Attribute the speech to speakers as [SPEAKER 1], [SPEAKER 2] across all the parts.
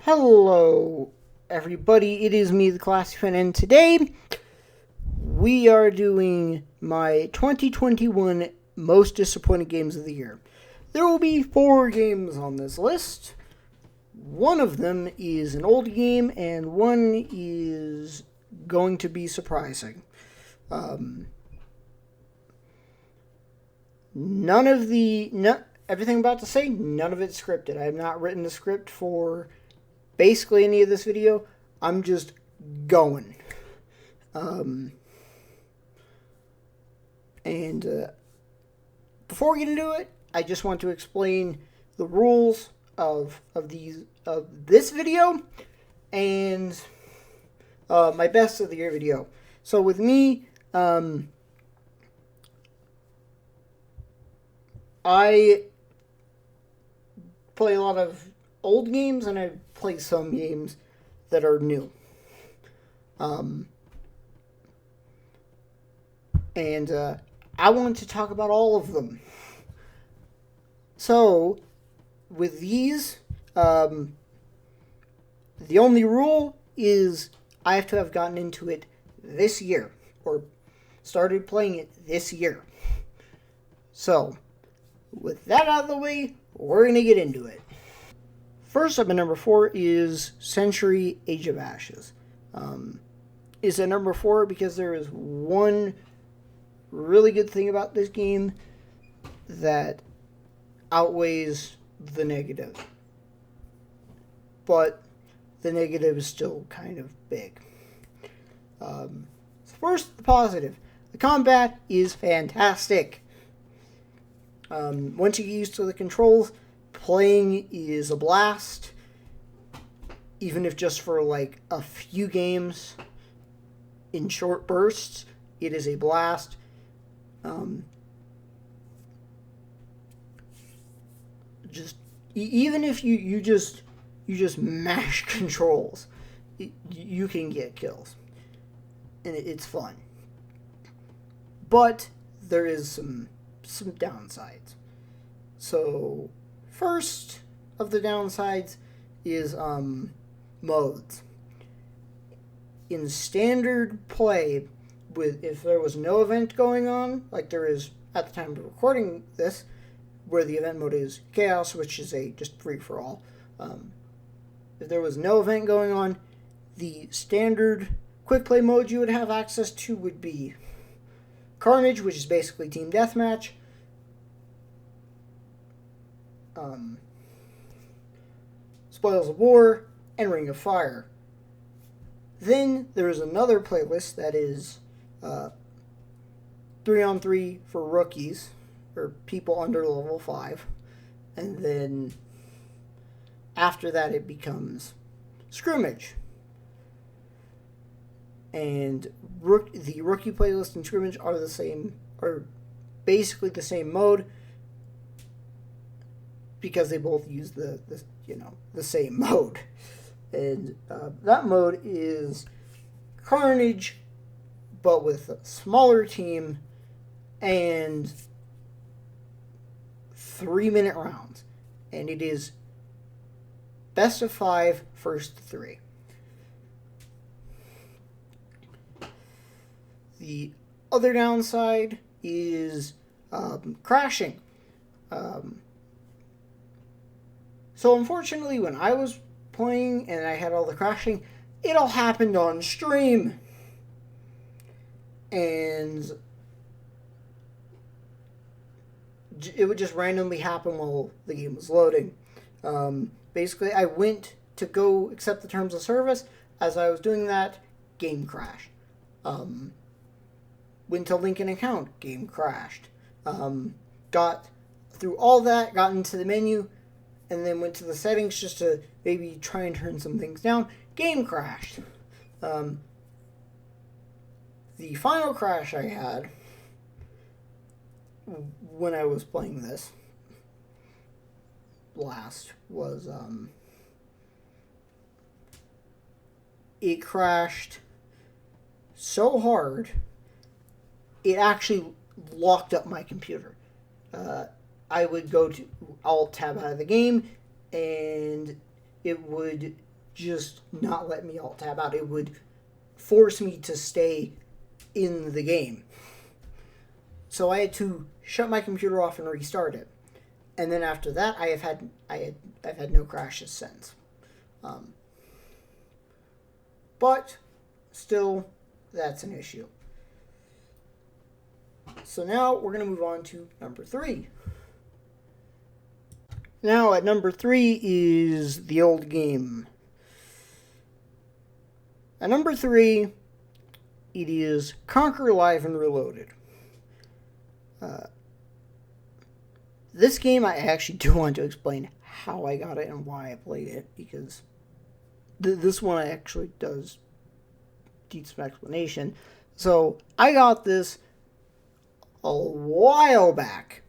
[SPEAKER 1] Hello, everybody. It is me, the Classic Fan, and today we are doing my 2021 most disappointing games of the year. There will be 4 games on this list. One of them is an old game, and one is going to be surprising. None of the everything I'm about to say, none of it's scripted. I have not written the script for basically any of this video. I'm just going. And before we get into it, I just want to explain the rules of this video and my best of the year video. So with me, I play a lot of old games and I play some games that are new. And I want to talk about all of them. So, with these, the only rule is I have to have gotten into it this year, or started playing it this year. So, with that out of the way, we're going to get into it. First up at number 4 is Century Age of Ashes. It's at number 4 because there is one really good thing about this game that outweighs the negative. But the negative is still kind of big. First, the positive. The combat is fantastic. Once you get used to the controls, playing is a blast. Even if just for like a few games in short bursts, it is a blast. Just even if you just mash controls, you can get kills, and it's fun. But there is some downsides. So first of the downsides is modes. In standard play, if there was no event going on, like there is at the time of recording this, where the event mode is chaos, which is a just free for all. If there was no event going on, the standard quick play mode you would have access to would be Carnage, which is basically team deathmatch. Spoils of War, and Ring of Fire. Then there is another playlist that is 3-on-3 for rookies, or people under level 5. And then after that it becomes Scrimmage. And the rookie playlist and Scrimmage are basically the same mode, because they both use the same mode. And that mode is Carnage, but with a smaller team and 3-minute rounds. And it is best of 5, first 3. The other downside is crashing. So unfortunately, when I was playing and I had all the crashing, it all happened on stream. And it would just randomly happen while the game was loading. Basically, I went to go accept the terms of service. As I was doing that, game crashed. Went to link an account, game crashed. Got through all that, got into the menu, and then went to the settings just to maybe try and turn some things down. Game crashed. The final crash I had when I was playing this last was it crashed so hard it actually locked up my computer. I would go to Alt Tab out of the game, and it would just not let me alt tab out. It would force me to stay in the game. So I had to shut my computer off and restart it. And then after that, I've had no crashes since. But still, that's an issue. So now we're going to move on to number 3. Now at number 3 is the old game. At number 3, it is Conquer Live and Reloaded. This game, I actually do want to explain how I got it and why I played it, because this one actually does need some explanation. So, I got this a while back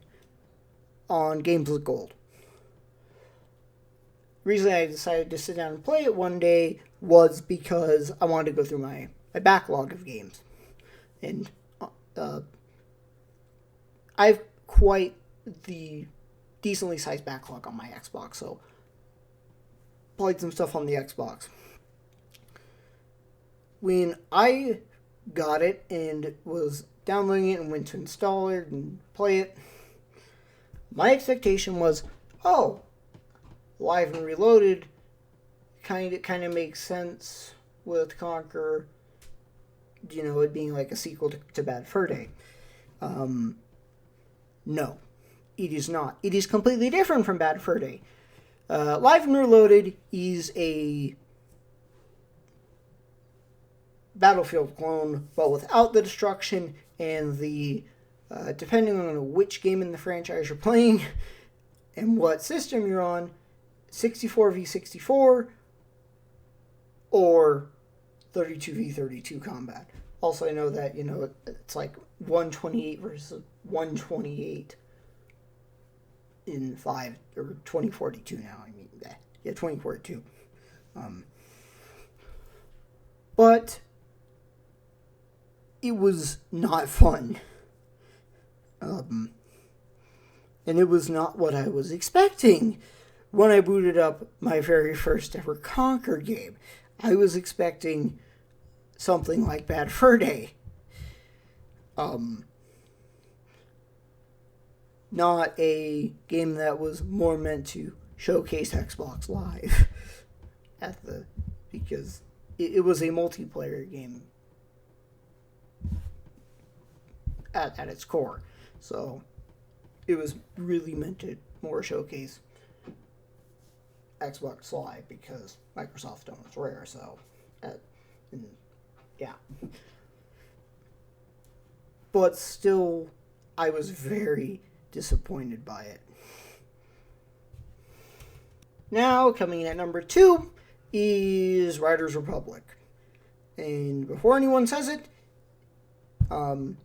[SPEAKER 1] on Games with Gold. The reason I decided to sit down and play it one day was because I wanted to go through my backlog of games. And I've quite the decently sized backlog on my Xbox, so played some stuff on the Xbox. When I got it and was downloading it and went to install it and play it, my expectation was, oh, Live and Reloaded kind of makes sense with Conquer, it being like a sequel to Bad Fur Day. No, it is not. It is completely different from Bad Fur Day. Live and Reloaded is a Battlefield clone, but without the destruction and the, depending on which game in the franchise you're playing and what system you're on, 64v64 or 32v32 combat. Also, I know that, it's like 128 versus 128 in 5, or 2042 now. 2042. But it was not fun. And it was not what I was expecting when I booted up my very first ever Conquer game. I was expecting something like Bad Fur Day. Not a game that was more meant to showcase Xbox Live because it was a multiplayer game at its core. So it was really meant to more showcase Xbox Live because Microsoft owns Rare, so yeah. But still, I was very disappointed by it. Now, coming in at number 2 is Riders Republic. And before anyone says it,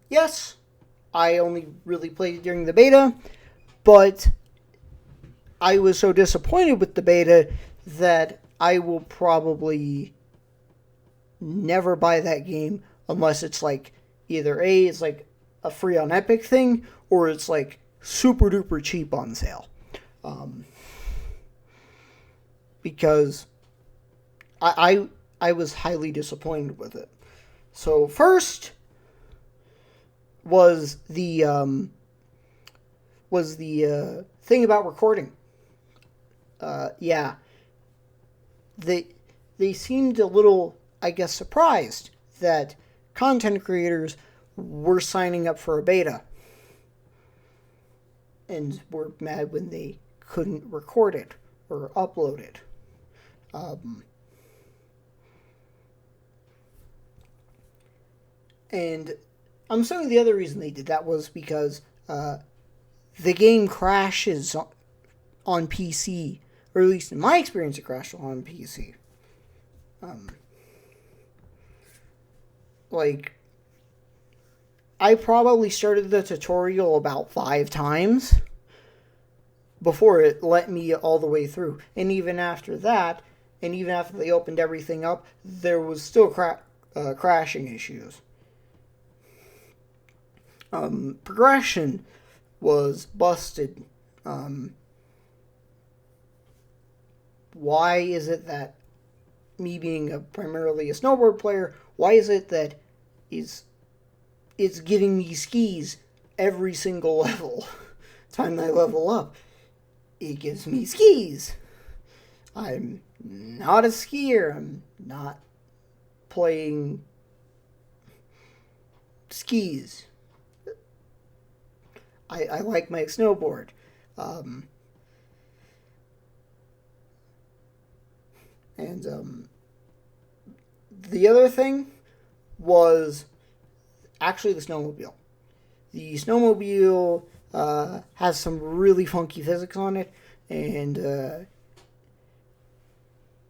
[SPEAKER 1] yes, I only really played it during the beta, but I was so disappointed with the beta that I will probably never buy that game unless it's like either it's like a free on Epic thing or it's like super duper cheap on sale. Because I was highly disappointed with it. So first was the thing about recording. Yeah. They seemed a little, I guess, surprised that content creators were signing up for a beta and were mad when they couldn't record it or upload it. And I'm assuming the other reason they did that was because the game crashes on PC, or at least in my experience, it crashed on PC. I probably started the tutorial about 5 times before it let me all the way through. And even after that, and even after they opened everything up, there was still crashing issues. Progression was busted. Why is it that me being primarily a snowboard player, why is it that it's giving me skis every single level? Time I level up, it gives me skis. I'm not a skier. I'm not playing skis. I like my snowboard. Um, and the other thing was actually the snowmobile. The snowmobile has some really funky physics on it, and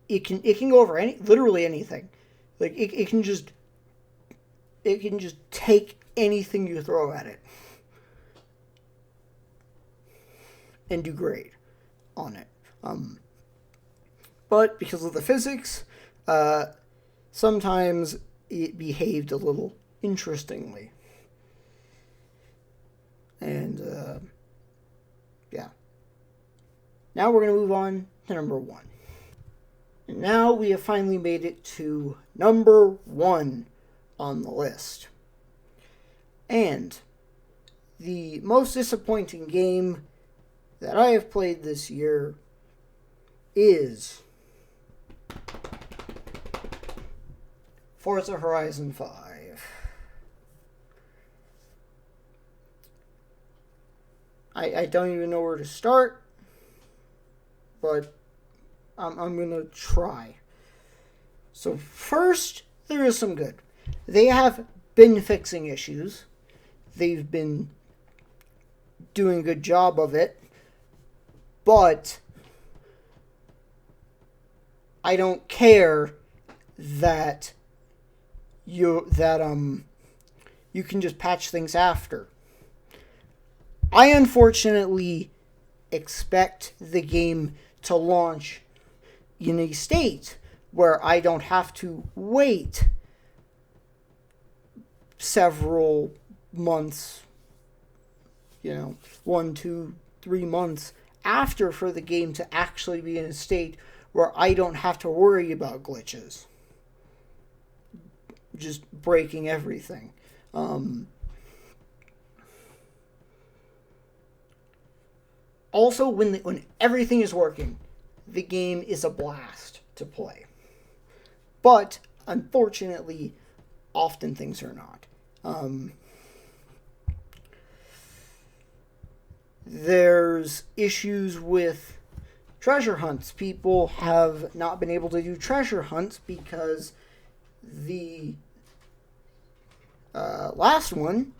[SPEAKER 1] it can go over literally anything. Like it can just take anything you throw at it and do great on it. But because of the physics, sometimes it behaved a little interestingly. And yeah. Now we're going to move on to number 1. And now we have finally made it to number 1 on the list. And the most disappointing game that I have played this year is Forza Horizon 5. I don't even know where to start, but I'm going to try. So first, there is some good. They have been fixing issues. They've been doing a good job of it. But I don't care that you can just patch things after. I unfortunately expect the game to launch in a state where I don't have to wait several months, 1, 2, 3 months after for the game to actually be in a state where I don't have to worry about glitches. Just breaking everything. Also, when everything is working, the game is a blast to play. But, unfortunately, often things are not. There's issues with treasure hunts. People have not been able to do treasure hunts because the last one,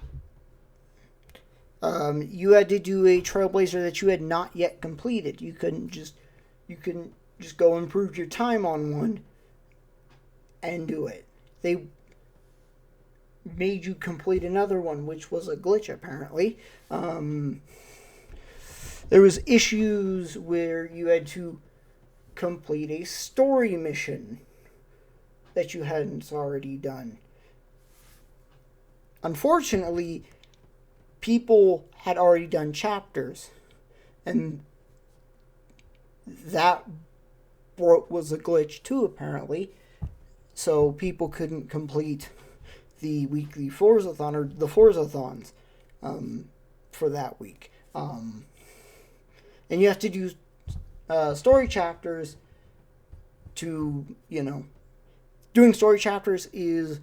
[SPEAKER 1] you had to do a Trailblazer that you had not yet completed. You couldn't just go improve your time on one and do it. They made you complete another one, which was a glitch apparently. There was issues where you had to complete a story mission that you hadn't already done. Unfortunately, people had already done chapters, and that was a glitch too, apparently. So people couldn't complete the weekly Forzathon or the Forzathons for that week. And you have to do story chapters to, doing story chapters is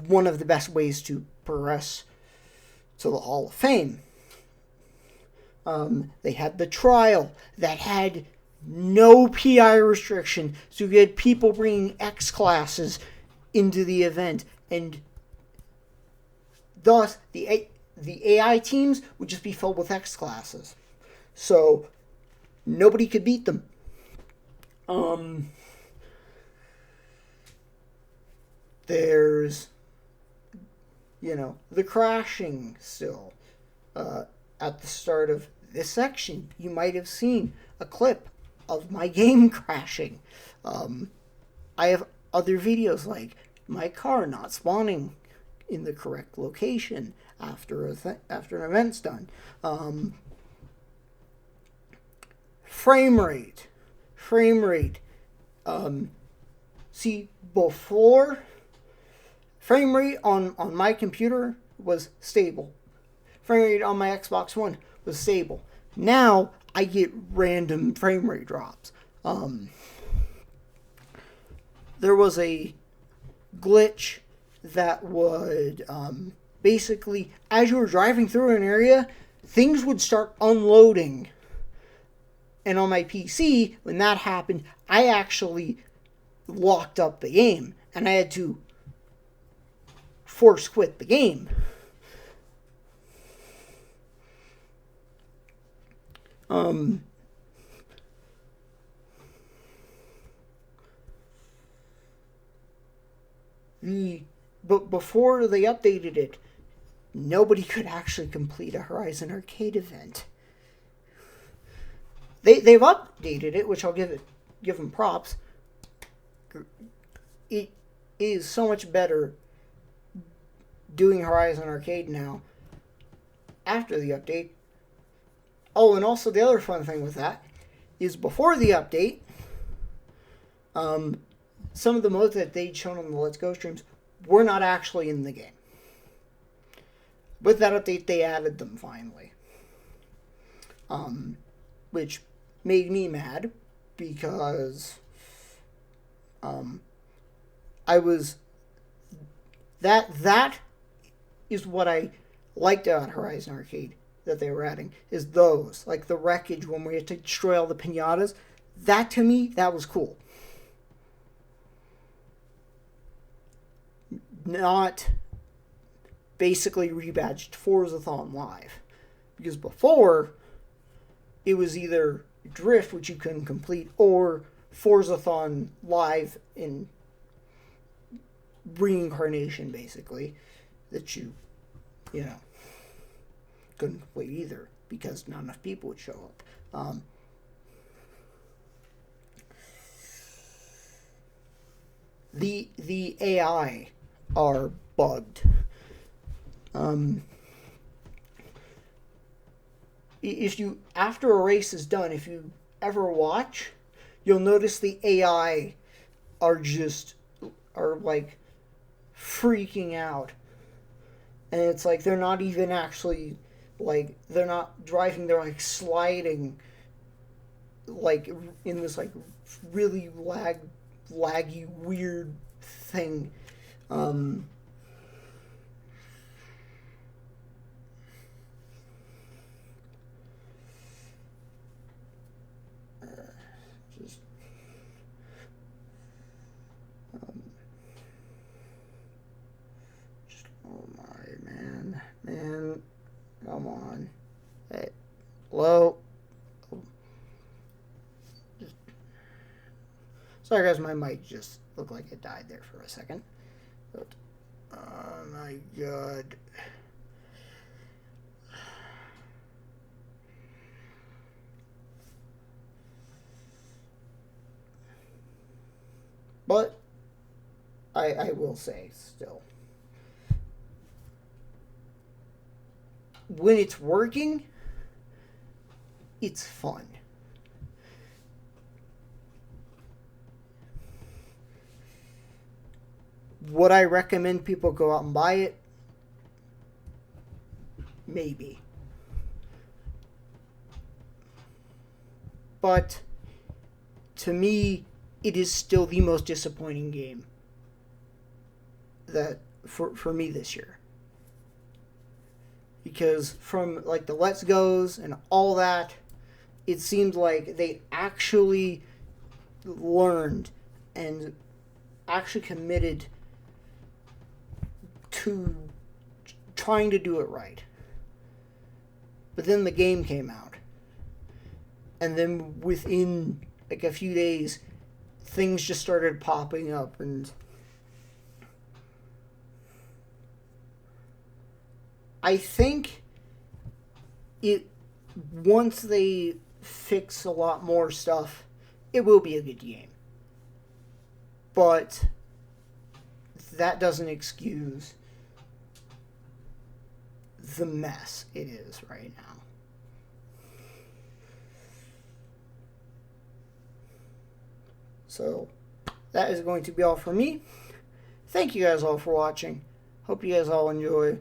[SPEAKER 1] one of the best ways to progress to the Hall of Fame. They had the trial that had no PI restriction, so you had people bringing X classes into the event, and thus the AI teams would just be filled with X classes, so nobody could beat them. There's the crashing still. At the start of this section, you might have seen a clip of my game crashing. I have other videos like my car not spawning in the correct location after an event's done. Frame rate. See, before, frame rate on my computer was stable. Frame rate on my Xbox One was stable. Now I get random frame rate drops. There was a glitch that would basically, as you were driving through an area, things would start unloading. And on my PC, when that happened, I actually locked up the game and I had to force quit the game. But before they updated it, nobody could actually complete a Horizon Arcade event. They've updated it, which I'll give them props. It is so much better doing Horizon Arcade now after the update. Oh, and also the other fun thing with that is before the update, some of the modes that they'd shown on the Let's Go streams were not actually in the game. With that update, they added them finally. Which made me mad because I was... That is what I liked about Horizon Arcade that they were adding, is those, like the wreckage when we had to destroy all the pinatas. That, to me, that was cool. Not basically rebadged Forzathon Live. Because before, it was either Drift, which you couldn't complete, or Forzathon Live in reincarnation, basically, that you know, couldn't complete either because not enough people would show up. The AI are bugged. If you, after a race is done, if you ever watch, you'll notice the AI are like freaking out. And it's like they're not even actually, like, they're not driving, they're like sliding, like in this like really laggy, weird thing. Oh my man, come on. Hey, hello. Sorry guys, my mic just looked like it died there for a second. But, oh my god. But I will say still, when it's working, it's fun. Would I recommend people go out and buy it? Maybe. But to me, it is still the most disappointing game that for me this year. Because from like the Let's Go's and all that, it seemed like they actually learned and actually committed to trying to do it right. But then the game came out. And then within like a few days, things just started popping up, and I think once they fix a lot more stuff, it will be a good game. But that doesn't excuse the mess it is right now. So that is going to be all for me. Thank you guys all for watching. Hope you guys all enjoyed,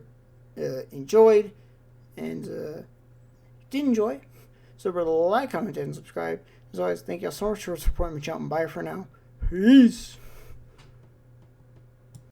[SPEAKER 1] and did enjoy. So remember to like, comment, and subscribe. As always, thank you all so much for supporting my channel. Bye for now. Peace.